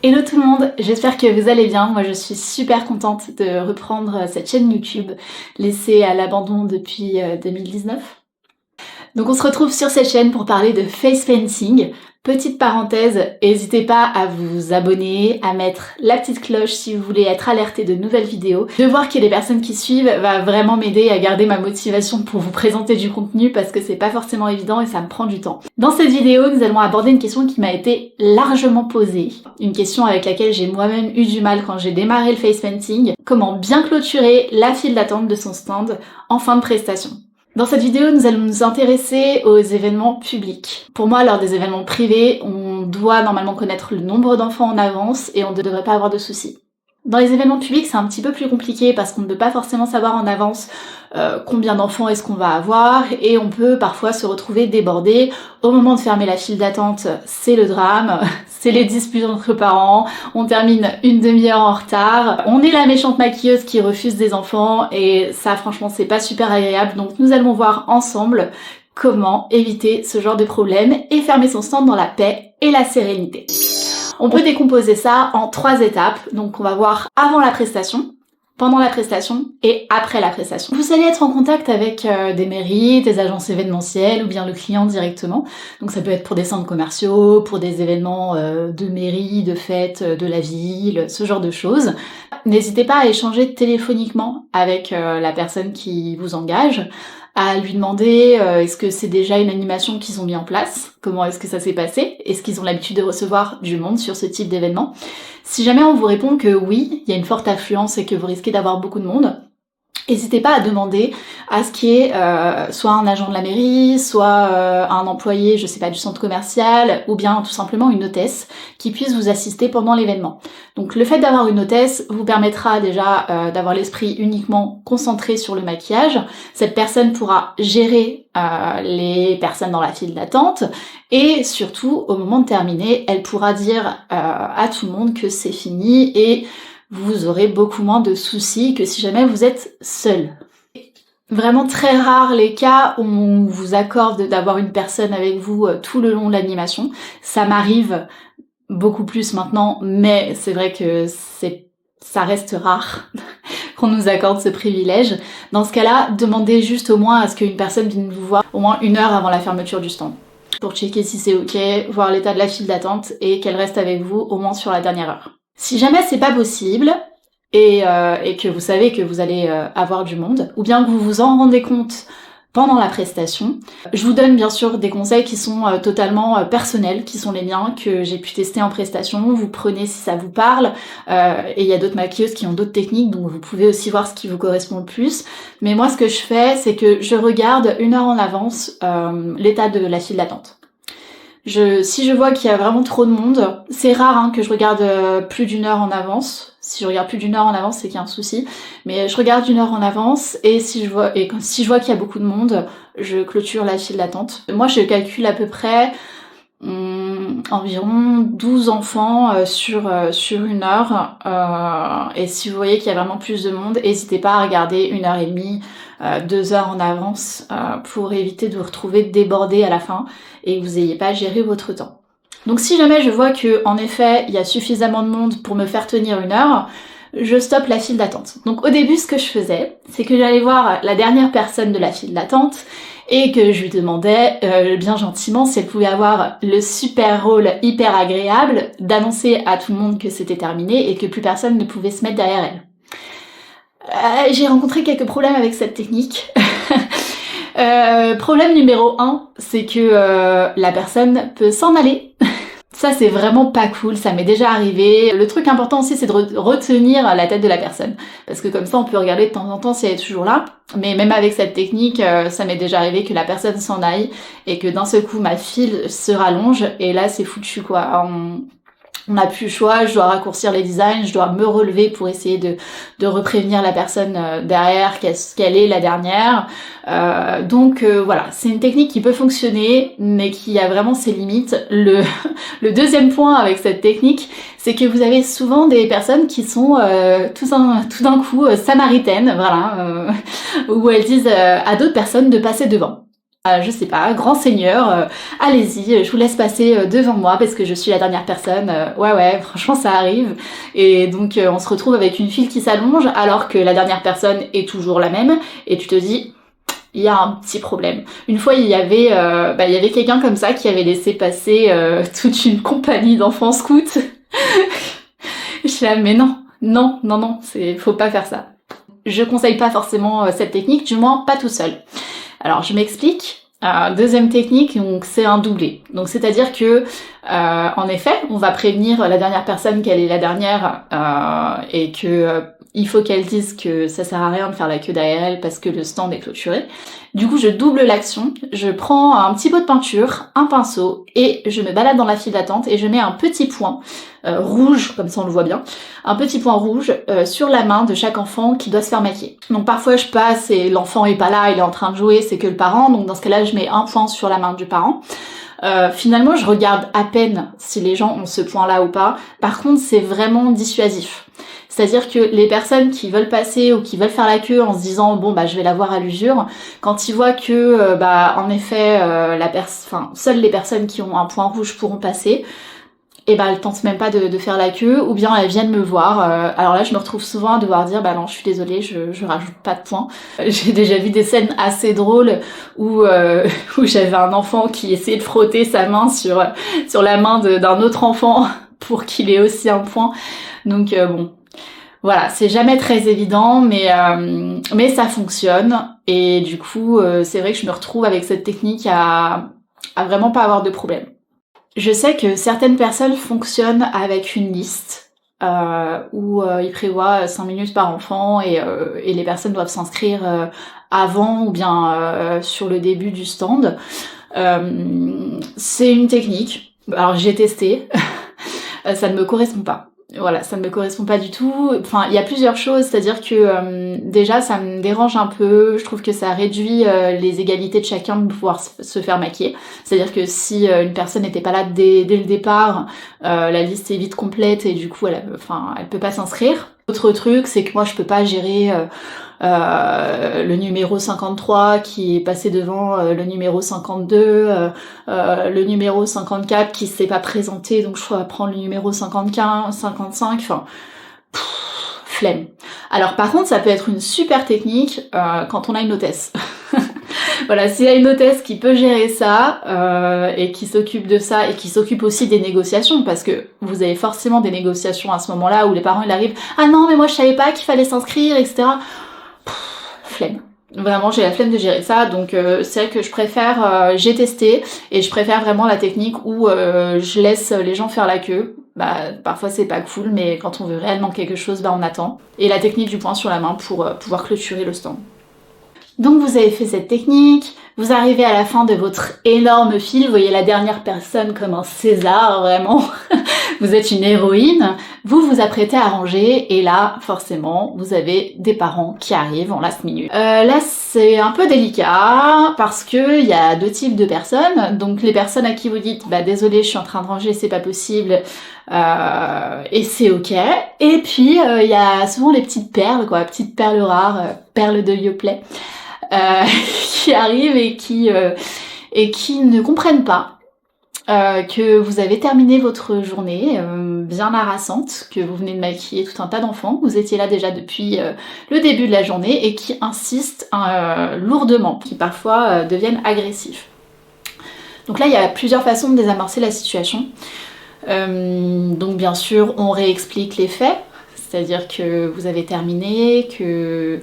Hello tout le monde, j'espère que vous allez bien. Moi je suis super contente de reprendre cette chaîne YouTube laissée à l'abandon depuis 2019. Donc on se retrouve sur cette chaîne pour parler de face painting. Petite parenthèse, n'hésitez pas à vous abonner, à mettre la petite cloche si vous voulez être alerté de nouvelles vidéos. De voir qu'il y a des personnes qui suivent va vraiment m'aider à garder ma motivation pour vous présenter du contenu parce que c'est pas forcément évident et ça me prend du temps. Dans cette vidéo, nous allons aborder une question qui m'a été largement posée. Une question avec laquelle j'ai moi-même eu du mal quand j'ai démarré le face painting. Comment bien clôturer la file d'attente de son stand en fin de prestation. Dans cette vidéo, nous allons nous intéresser aux événements publics. Pour moi, lors des événements privés, on doit normalement connaître le nombre d'enfants en avance et on ne devrait pas avoir de soucis. Dans les événements publics, c'est un petit peu plus compliqué parce qu'on ne peut pas forcément savoir en avance combien d'enfants est-ce qu'on va avoir et on peut parfois se retrouver débordé. Au moment de fermer la file d'attente, c'est le drame, c'est les disputes entre parents, on termine une demi-heure en retard, on est la méchante maquilleuse qui refuse des enfants et ça franchement c'est pas super agréable. Donc nous allons voir ensemble comment éviter ce genre de problème et fermer son stand dans la paix et la sérénité. On peut décomposer ça en 3 étapes, donc on va voir avant la prestation, pendant la prestation et après la prestation. Vous allez être en contact avec des mairies, des agences événementielles ou bien le client directement. Donc ça peut être pour des centres commerciaux, pour des événements de mairie, de fêtes, de la ville, ce genre de choses. N'hésitez pas à échanger téléphoniquement avec la personne qui vous engage, à lui demander est-ce que c'est déjà une animation qu'ils ont mis en place, comment est-ce que ça s'est passé, est-ce qu'ils ont l'habitude de recevoir du monde sur ce type d'événement. Si jamais on vous répond que oui, il y a une forte affluence et que vous risquez d'avoir beaucoup de monde, n'hésitez pas à demander à ce qu'il y ait soit un agent de la mairie, soit un employé, je sais pas, du centre commercial, ou bien tout simplement une hôtesse qui puisse vous assister pendant l'événement. Donc le fait d'avoir une hôtesse vous permettra déjà d'avoir l'esprit uniquement concentré sur le maquillage. Cette personne pourra gérer les personnes dans la file d'attente et surtout au moment de terminer, elle pourra dire à tout le monde que c'est fini et vous aurez beaucoup moins de soucis que si jamais vous êtes seul. Vraiment très rare les cas où on vous accorde d'avoir une personne avec vous tout le long de l'animation. Ça m'arrive beaucoup plus maintenant, mais c'est vrai que ça reste rare qu'on nous accorde ce privilège. Dans ce cas-là, demandez juste au moins à ce qu'une personne vienne vous voir au moins 1 heure avant la fermeture du stand pour checker si c'est ok, voir l'état de la file d'attente et qu'elle reste avec vous au moins sur la dernière heure. Si jamais c'est pas possible et que vous savez que vous allez avoir du monde, ou bien que vous vous en rendez compte pendant la prestation, je vous donne bien sûr des conseils qui sont totalement personnels, qui sont les miens, que j'ai pu tester en prestation. Vous prenez si ça vous parle, et il y a d'autres maquilleuses qui ont d'autres techniques, donc vous pouvez aussi voir ce qui vous correspond le plus. Mais moi ce que je fais, c'est que je regarde 1 heure en avance l'état de la file d'attente. Si je vois qu'il y a vraiment trop de monde, c'est rare que je regarde plus d'1 heure en avance. Si je regarde plus d'1 heure en avance, c'est qu'il y a un souci. Mais je regarde 1 heure en avance et si je vois qu'il y a beaucoup de monde, je clôture la file d'attente. Moi, je calcule à peu près environ 12 enfants sur 1 heure. Et si vous voyez qu'il y a vraiment plus de monde, n'hésitez pas à regarder 1h30, 2 heures en avance pour éviter de vous retrouver débordé à la fin et que vous n'ayez pas géré votre temps. Donc si jamais je vois que en effet il y a suffisamment de monde pour me faire tenir 1 heure, je stoppe la file d'attente. Donc au début ce que je faisais, c'est que j'allais voir la dernière personne de la file d'attente et que je lui demandais bien gentiment si elle pouvait avoir le super rôle hyper agréable d'annoncer à tout le monde que c'était terminé et que plus personne ne pouvait se mettre derrière elle. J'ai rencontré quelques problèmes avec cette technique. Problème numéro 1, c'est que la personne peut s'en aller. Ça c'est vraiment pas cool, ça m'est déjà arrivé. Le truc important aussi c'est de retenir la tête de la personne. Parce que comme ça on peut regarder de temps en temps si elle est toujours là. Mais même avec cette technique, ça m'est déjà arrivé que la personne s'en aille et que d'un seul coup ma file se rallonge et là c'est foutu quoi. On n'a plus le choix, je dois raccourcir les designs, je dois me relever pour essayer de reprévenir la personne derrière qu'elle est la dernière. Donc voilà, c'est une technique qui peut fonctionner, mais qui a vraiment ses limites. Le deuxième point avec cette technique, c'est que vous avez souvent des personnes qui sont tout d'un coup samaritaines, voilà, où elles disent à d'autres personnes de passer devant. Je sais pas, grand seigneur, allez-y, je vous laisse passer devant moi parce que je suis la dernière personne. Ouais, franchement ça arrive. Et donc on se retrouve avec une file qui s'allonge alors que la dernière personne est toujours la même et tu te dis il y a un petit problème. Une fois il y avait quelqu'un comme ça qui avait laissé passer toute une compagnie d'enfants scouts. Je suis là mais non, faut pas faire ça. Je conseille pas forcément cette technique, du moins pas tout seul. Alors je m'explique. Deuxième technique, donc c'est un doublé. Donc c'est-à-dire que en effet, on va prévenir la dernière personne qu'elle est la dernière et que il faut qu'elle dise que ça sert à rien de faire la queue derrière elle parce que le stand est clôturé. Du coup, je double l'action. Je prends un petit pot de peinture, un pinceau et je me balade dans la file d'attente et je mets un petit point rouge, comme ça on le voit bien, un petit point rouge sur la main de chaque enfant qui doit se faire maquiller. Donc parfois je passe et l'enfant est pas là, il est en train de jouer, c'est que le parent, donc dans ce cas-là je mets un point sur la main du parent. Finalement je regarde à peine si les gens ont ce point-là ou pas, par contre c'est vraiment dissuasif. C'est-à-dire que les personnes qui veulent passer ou qui veulent faire la queue en se disant bon bah je vais la voir à l'usure, quand ils voient que en effet seules les personnes qui ont un point rouge pourront passer, et elles tentent même pas de faire la queue, ou bien elles viennent me voir. Alors là je me retrouve souvent à devoir dire non je suis désolée, je rajoute pas de points. J'ai déjà vu des scènes assez drôles où j'avais un enfant qui essayait de frotter sa main sur la main d'un autre enfant pour qu'il ait aussi un point. Donc bon. Voilà, c'est jamais très évident, mais ça fonctionne. Et du coup, c'est vrai que je me retrouve avec cette technique à vraiment pas avoir de problème. Je sais que certaines personnes fonctionnent avec une liste où ils prévoient 5 minutes par enfant et les personnes doivent s'inscrire avant ou bien sur le début du stand. C'est une technique. Alors j'ai testé, ça ne me correspond pas. Voilà, ça ne me correspond pas du tout. Enfin, il y a plusieurs choses, c'est-à-dire que déjà, ça me dérange un peu. Je trouve que ça réduit les égalités de chacun de pouvoir se faire maquiller. C'est-à-dire que si une personne n'était pas là dès le départ, la liste est vite complète et du coup, elle peut pas s'inscrire. Autre truc, c'est que moi, je peux pas gérer le numéro 53 qui est passé devant le numéro 52, le numéro 54 qui s'est pas présenté, donc je dois prendre le numéro 55, enfin flemme. Alors par contre ça peut être une super technique quand on a une hôtesse. Voilà, s'il y a une hôtesse qui peut gérer ça et qui s'occupe de ça et qui s'occupe aussi des négociations, parce que vous avez forcément des négociations à ce moment-là où les parents ils arrivent « Ah non mais moi je savais pas qu'il fallait s'inscrire, etc. » Flemme. Vraiment, j'ai la flemme de gérer ça, donc c'est vrai que je préfère, j'ai testé, et je préfère vraiment la technique où je laisse les gens faire la queue. Parfois c'est pas cool, mais quand on veut réellement quelque chose, on attend. Et la technique du point sur la main pour pouvoir clôturer le stand. Donc vous avez fait cette technique, vous arrivez à la fin de votre énorme file, vous voyez la dernière personne comme un César, vraiment. Vous êtes une héroïne, vous vous apprêtez à ranger et là, forcément, vous avez des parents qui arrivent en last minute. Là, c'est un peu délicat parce que il y a deux types de personnes. Donc les personnes à qui vous dites désolé, je suis en train de ranger, c'est pas possible. Et c'est ok. Et puis il y a souvent les petites perles, petites perles rares, perles de Yoplait, qui arrivent et qui ne comprennent pas que vous avez terminé votre journée bien harassante, que vous venez de maquiller tout un tas d'enfants, vous étiez là déjà depuis le début de la journée et qui insistent lourdement, qui parfois deviennent agressifs. Donc là, il y a plusieurs façons de désamorcer la situation. Donc bien sûr, on réexplique les faits, c'est-à-dire que vous avez terminé, que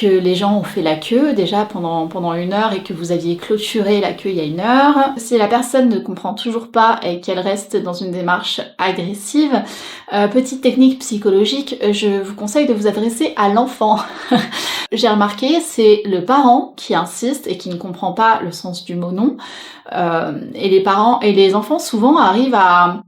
les gens ont fait la queue déjà pendant 1 heure et que vous aviez clôturé la queue il y a 1 heure. Si la personne ne comprend toujours pas et qu'elle reste dans une démarche agressive, petite technique psychologique, je vous conseille de vous adresser à l'enfant. J'ai remarqué, c'est le parent qui insiste et qui ne comprend pas le sens du mot non. Et les parents et les enfants souvent arrivent à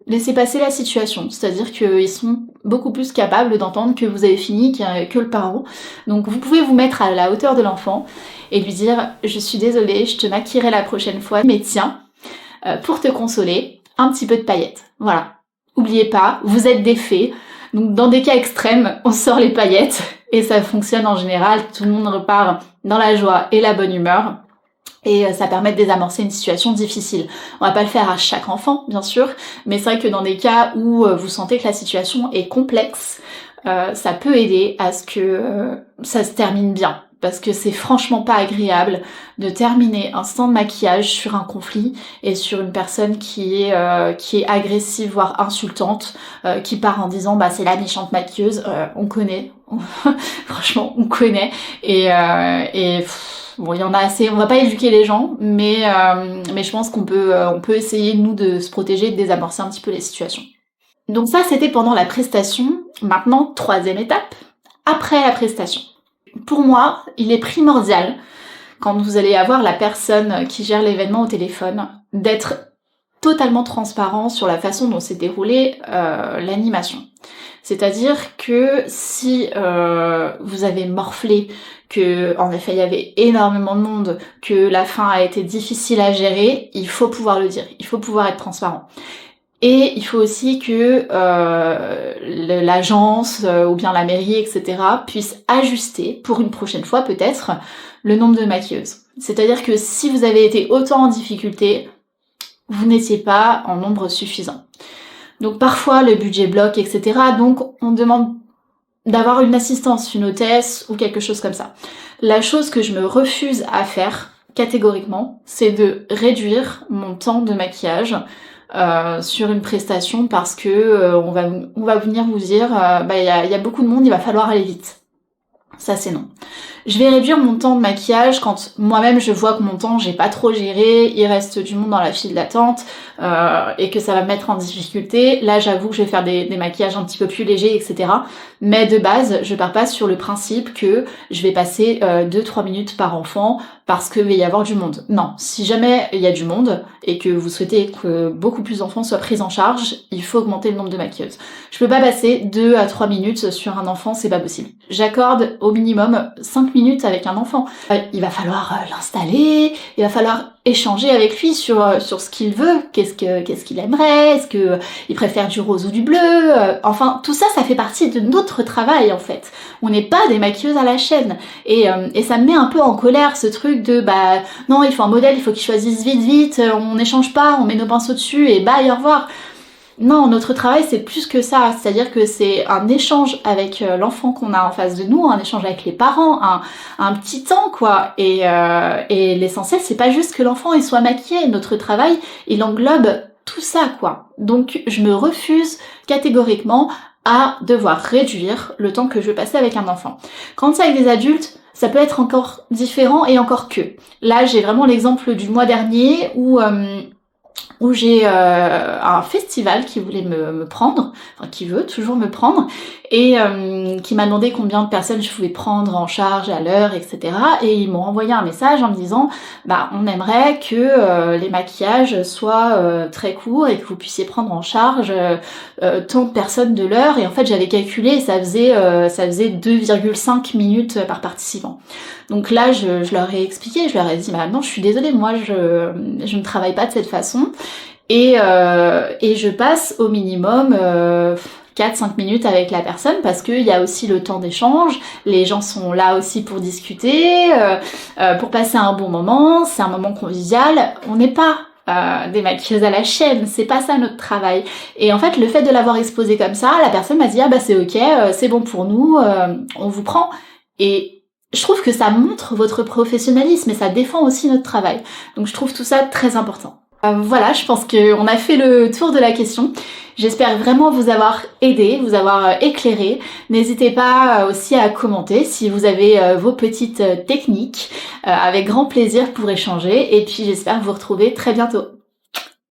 laisser passer la situation, c'est-à-dire qu'ils sont beaucoup plus capables d'entendre que vous avez fini que le parent. Donc vous pouvez vous mettre à la hauteur de l'enfant et lui dire « Je suis désolée, je te maquillerai la prochaine fois, mais tiens, pour te consoler, un petit peu de paillettes. » Voilà. Oubliez pas, vous êtes des fées. Donc dans des cas extrêmes, on sort les paillettes et ça fonctionne en général, tout le monde repart dans la joie et la bonne humeur. et ça permet de désamorcer une situation difficile. On va pas le faire à chaque enfant, bien sûr, mais c'est vrai que dans des cas où vous sentez que la situation est complexe, ça peut aider à ce que ça se termine bien. Parce que c'est franchement pas agréable de terminer un stand de maquillage sur un conflit et sur une personne qui est agressive, voire insultante, qui part en disant bah c'est la méchante maquilleuse. On connaît, franchement on connaît. Bon, il y en a assez. On va pas éduquer les gens, mais je pense qu'on peut essayer nous de se protéger et de désamorcer un petit peu les situations. Donc ça c'était pendant la prestation. Maintenant, troisième étape, après la prestation. Pour moi, il est primordial, quand vous allez avoir la personne qui gère l'événement au téléphone, d'être totalement transparent sur la façon dont s'est déroulée l'animation. C'est-à-dire que si vous avez morflé, que en effet il y avait énormément de monde, que la fin a été difficile à gérer, il faut pouvoir le dire, il faut pouvoir être transparent. Et il faut aussi que l'agence ou bien la mairie, etc. puisse ajuster pour une prochaine fois peut-être le nombre de maquilleuses. C'est-à-dire que si vous avez été autant en difficulté, vous n'étiez pas en nombre suffisant. Donc parfois le budget bloque, etc. Donc on demande d'avoir une assistance, une hôtesse ou quelque chose comme ça. La chose que je me refuse à faire catégoriquement, c'est de réduire mon temps de maquillage sur une prestation parce que on va venir vous dire bah il y a beaucoup de monde, il va falloir aller vite. Ça c'est non. Je vais réduire mon temps de maquillage quand moi-même je vois que mon temps j'ai pas trop géré, il reste du monde dans la file d'attente et que ça va me mettre en difficulté. Là j'avoue que je vais faire des maquillages un petit peu plus légers, etc. Mais de base je pars pas sur le principe que je vais passer 2-3 minutes par enfant parce qu'il va y avoir du monde. Non, si jamais il y a du monde et que vous souhaitez que beaucoup plus d'enfants soient pris en charge, il faut augmenter le nombre de maquilleuses. Je peux pas passer 2 à 3 minutes sur un enfant, c'est pas possible. J'accorde au minimum 5 minutes avec un enfant. Il va falloir l'installer, il va falloir échanger avec lui sur ce qu'il veut, qu'est-ce qu'il aimerait, est-ce que il préfère du rose ou du bleu, enfin tout ça ça fait partie de notre travail en fait. On n'est pas des maquilleuses à la chaîne et ça me met un peu en colère ce truc de bah non il faut un modèle, il faut qu'il choisisse vite, on n'échange pas, on met nos pinceaux dessus et bye au revoir. Non, notre travail c'est plus que ça, c'est-à-dire que c'est un échange avec l'enfant qu'on a en face de nous, un échange avec les parents, un petit temps quoi. Et l'essentiel c'est pas juste que l'enfant il soit maquillé, notre travail il englobe tout ça quoi. Donc je me refuse catégoriquement à devoir réduire le temps que je vais passer avec un enfant. Quand c'est avec des adultes, ça peut être encore différent et encore que. Là j'ai vraiment l'exemple du mois dernier où j'ai un festival qui voulait me prendre, enfin qui veut toujours me prendre, et qui m'a demandé combien de personnes je pouvais prendre en charge à l'heure, etc. Et ils m'ont envoyé un message en me disant bah on aimerait que les maquillages soient très courts et que vous puissiez prendre en charge tant de personnes de l'heure. Et en fait j'avais calculé et ça faisait 2,5 minutes par participant. Donc là je leur ai expliqué, je leur ai dit bah non je suis désolée, moi je ne travaille pas de cette façon. Et je passe au minimum 4-5 minutes avec la personne parce qu'il y a aussi le temps d'échange, les gens sont là aussi pour discuter, pour passer un bon moment, c'est un moment convivial, on n'est pas des maquilleuses à la chaîne, c'est pas ça notre travail. Et en fait le fait de l'avoir exposé comme ça, la personne m'a dit ah bah c'est ok, c'est bon pour nous, on vous prend. Et je trouve que ça montre votre professionnalisme et ça défend aussi notre travail. Donc je trouve tout ça très important. Voilà, je pense qu'on a fait le tour de la question. J'espère vraiment vous avoir aidé, vous avoir éclairé. N'hésitez pas aussi à commenter si vous avez vos petites techniques, avec grand plaisir pour échanger. Et puis j'espère vous retrouver très bientôt.